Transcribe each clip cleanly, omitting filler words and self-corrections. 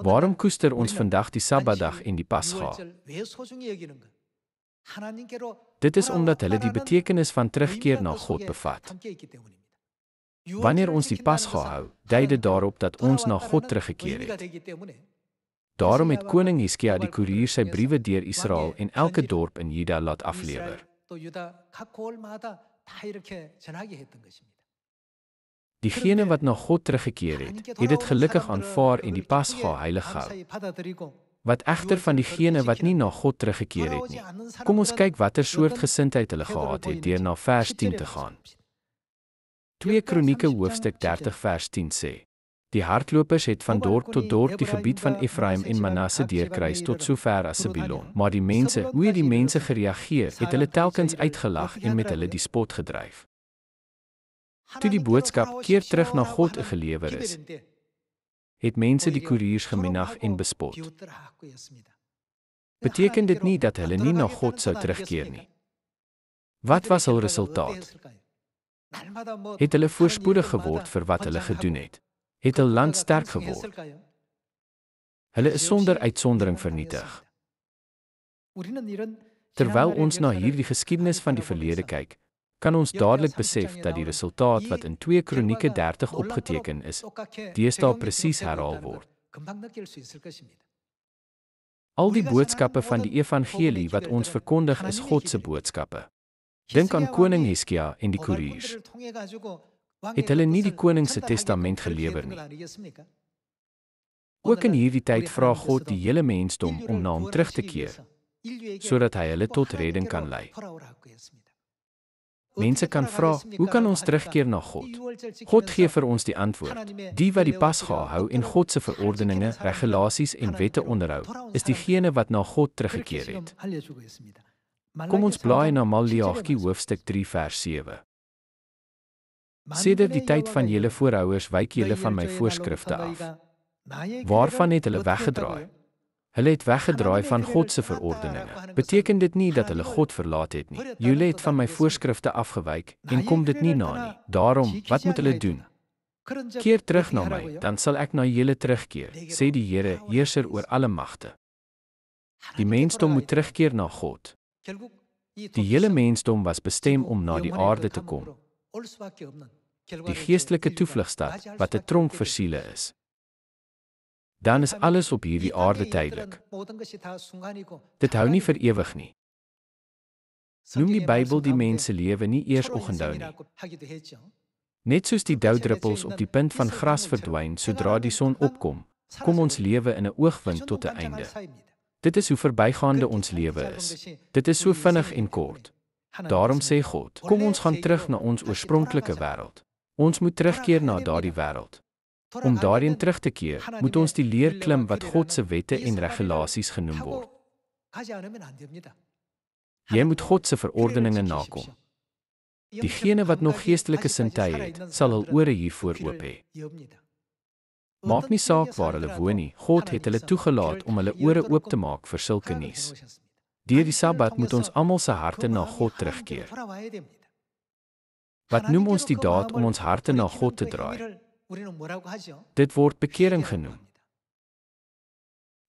Waarom koester ons vandag die Sabbatdag en die Pasga? Dit is omdat hulle die betekenis van terugkeer na God bevat. Wanneer ons die Pasga hou, dui dit daarop dat ons na God teruggekeer het. Daarom het koning Hiskia die koerier sy briewe deur Israel en elke dorp in Juda laat aflewer. Diegene wat na God teruggekeer het, het dit gelukkig aanvaar en die Pasga heilig gehou. Wat egter van diegene wat nie na God teruggekeer het nie? Kom ons kyk watter soort gesindheid hulle gehad het deur na vers 10 te gaan. 2 Kronieke hoofstuk 30 vers 10 sê: Die hardlopers het van dorp tot dorp die gebied van Efraim en Manasse deurkruis tot so ver as Sebulon. Maar die mense, hoe het die mense gereageer, het hulle telkens uitgelag en met hulle die spot gedryf. Toe die boodskap keer terug na God gelewer is, het mense die koeriers geminag en bespot. Beteken dit nie dat hulle nie na God sou terugkeer nie? Wat was hul resultaat? Het hulle voorspoedig geword vir wat hulle gedoen het? Het hul land sterk geword? Hulle is sonder uitsondering vernietig. Terwyl ons na hierdie geskiedenis van die verlede kyk, kan ons dadelik besef dat die resultaat wat in 2 Kronieke 30 opgeteken is, deesdae presies herhaal word. Al die boodskappe van die evangelie wat ons verkondig is God se boodskappe. Dink aan koning Hiskia en die koeriers. Het hulle nie die koning se testament gelewer nie? Ook in hierdie tyd vra God die hele mensdom om na hom terug te keer, sodat hy hulle tot redding kan lei. Mense kan vra, hoe kan ons terugkeer na God? God gee vir ons die antwoord. Die wat die Pasga hou en God se verordeninge, regulasies en wette onderhou, is diegene wat na God teruggekeer het. Kom ons blaai na Maleagi hoofstuk 3 vers 7. Sedert die tyd van julle voorouers wyk julle van my voorskrifte af. Waarvan het hulle weggedraai? Hulle het weggedraai van God se verordeninge. Beteken dit nie dat hulle God verlaat het nie? Julle het van my voorskrifte afgewyk en kom dit nie na nie. Daarom, wat moet hulle doen? Keer terug na my, dan sal ek na julle terugkeer, sê die Here, heerser oor alle magte. Die mensdom moet terugkeer na God. Die hele mensdom was bestem om na die aarde te kom. Die geestelike toevlugstad, wat 'n tronk vir siele is. Dan is alles op hierdie aarde tydelik. Dit hou nie vir ewig nie. Noem die Bybel die mens se lewe nie eers oggendhou nie. Net soos die doudruppels op die punt van gras verdwyn sodra die son opkom, kom ons lewe in 'n oogwink tot 'n einde. Dit is hoe verbygaande ons lewe is. Dit is so vinnig en kort. Daarom sê God, kom ons gaan terug na ons oorspronklike wêreld. Ons moet terugkeer na daardie wêreld. Om daarin terug te keer, moet ons die leer klim wat God se wette en regulasies genoem word. Jy moet God se verordeninge nakom. Diegene wat nog geestelike sintuie het, sal hul ore hiervoor oop hê. Maak nie saak waar hulle woon nie, God het hulle toegelaat om hulle ore oop te maak vir sulke nuus. Deur die Sabbat moet ons almal se harte na God terugkeer. Wat noem ons die daad om ons harte na God te draai? Dit word bekering genoem.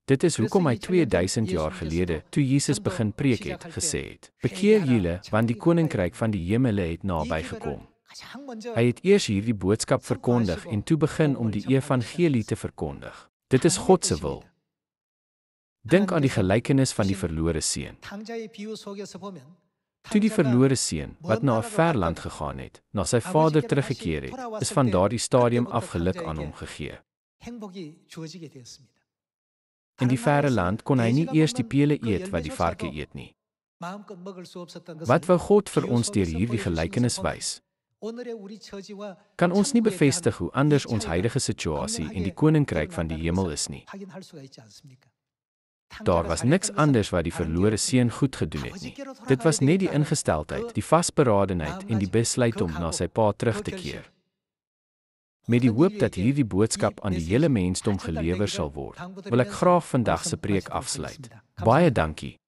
Dit is hoekom hy 2000 jaar gelede, toe Jesus begin preek het, gesê het: Bekeer julle, want die koninkryk van die hemele het naby gekom. Hy het eers hierdie boodskap verkondig en toe begin om die evangelie te verkondig. Dit is God se wil. Dink aan die gelykenis van die verlore seun. Toe die verlore seun, wat na 'n ver land gegaan het, na sy vader teruggekeer het, is van daardie stadium af geluk aan hom gegee. In die verre land kon hy nie eers die pele eet wat die varke eet nie. Wat wou God vir ons deur hierdie gelykenis wys? Kan ons nie bevestig hoe anders ons huidige situasie en die koninkryk van die hemel is nie? Daar was niks anders wat die verlore seun goed gedoen het nie. Dit was net die ingesteldheid, die vasberadenheid en die besluit om na sy pa terug te keer. Met die hoop dat hierdie boodskap aan die hele mensdom gelewer sal word, wil ek graag vandag se preek afsluit. Baie dankie.